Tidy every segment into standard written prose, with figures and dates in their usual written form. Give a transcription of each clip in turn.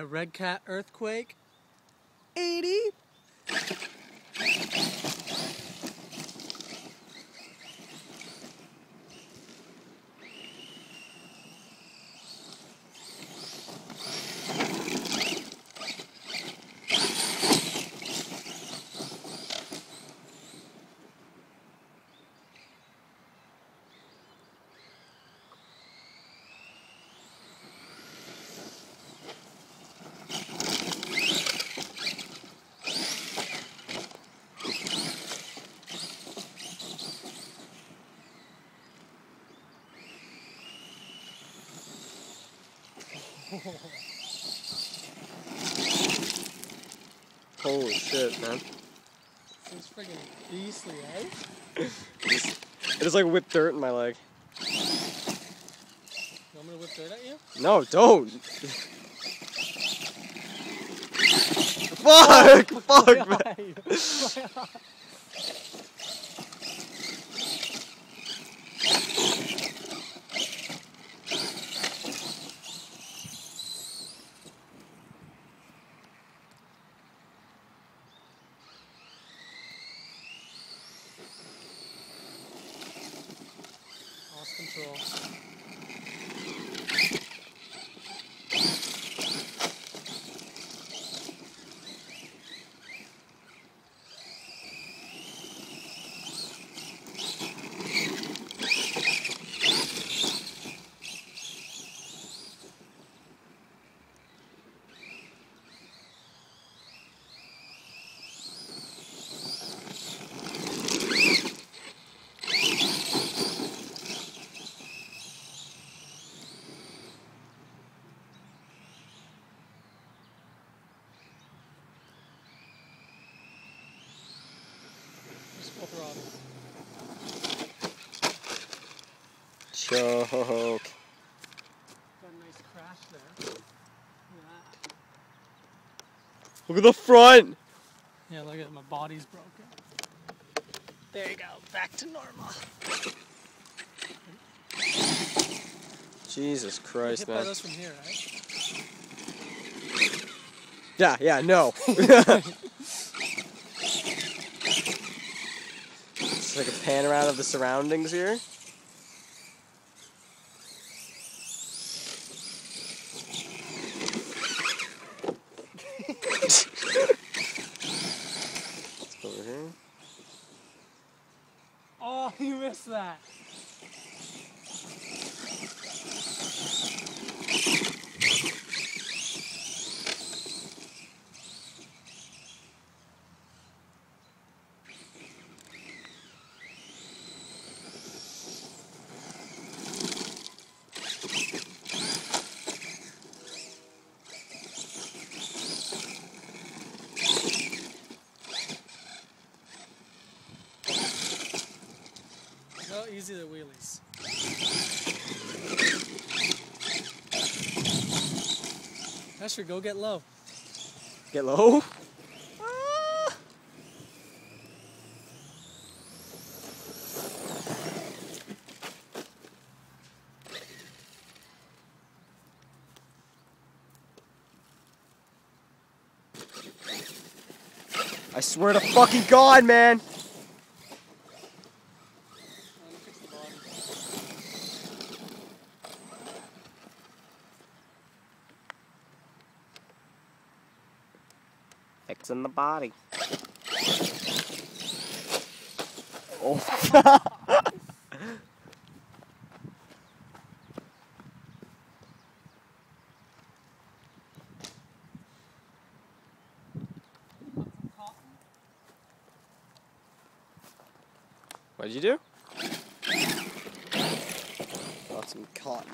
Redcat Earthquake 80. Holy shit, man. Seems friggin' beastly, eh? It just like whipped dirt in my leg. You want me to whip dirt at you? No, don't! Fuck! Fuck, man! Lost control. Full throttle. Choke. Got a nice crash there. Yeah. Look at the front! Yeah, look at it, my body's broken. There you go, back to normal. Jesus Christ, Hit by man. those from here, right? Yeah, no. It's like a pan around of the surroundings here. Let's go over here. Oh, you missed that. No, easy the wheelies. Asher, go get low. Get low? I swear to fucking God, man! Fixing the body. Oh. What'd you do? Got some cotton.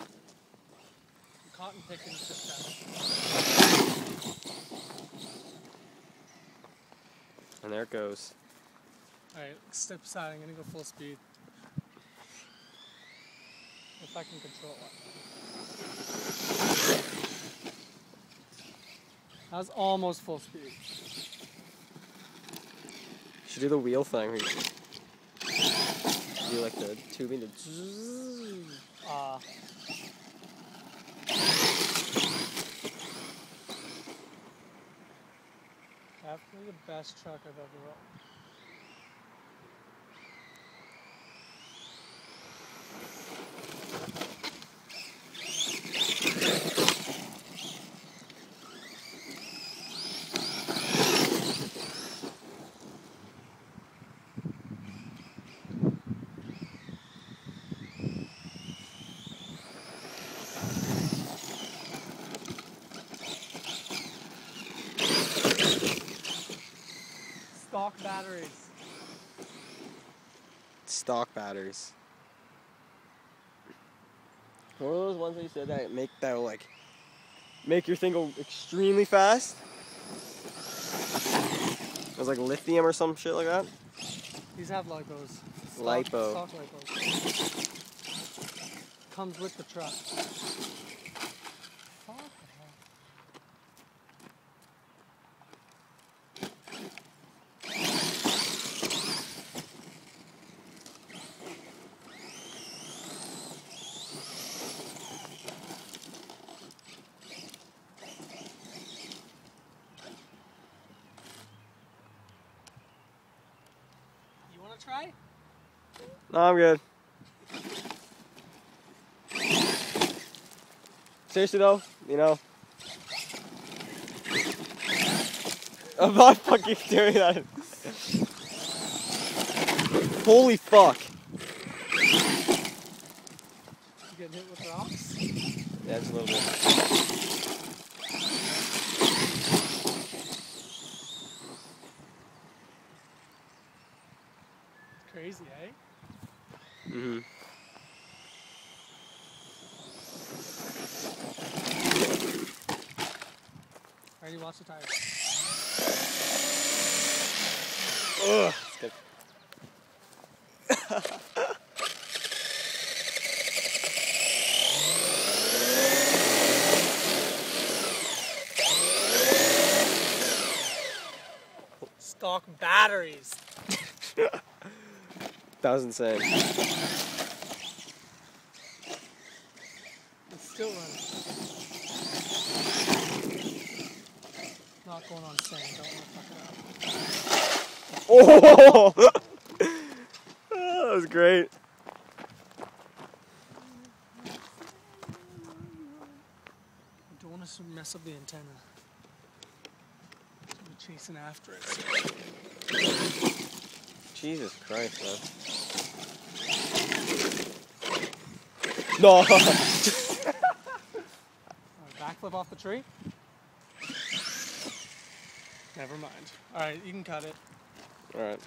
Cotton picking just And there it goes. Alright, step aside, I'm gonna go full speed. If I can control it. That was almost full speed. Should do the wheel thing. Do like the tubing to. Definitely the best truck I've ever owned. Stock batteries. Stock batteries. What are those ones that you said that will like make your thing go extremely fast? It was like lithium or some shit like that. These have Lipos. Lipo. Stock Lipos. Comes with the truck. Fuck the hell. You wanna try? No, I'm good. Seriously though, you know. I'm not fucking doing that. Holy fuck. You getting hit with rocks? Yeah, just a little bit. Crazy, eh? Mm-hmm. Alrighty, watch the tires. Ugh. It's good. Stock batteries. That was insane. It's still running. Not going on sand, don't want to fuck it up. Oh! That was great. I don't want to mess up the antenna. I'm chasing after it. Jesus Christ, man. No! Backflip off the tree? Never mind. Alright, you can cut it. Alright.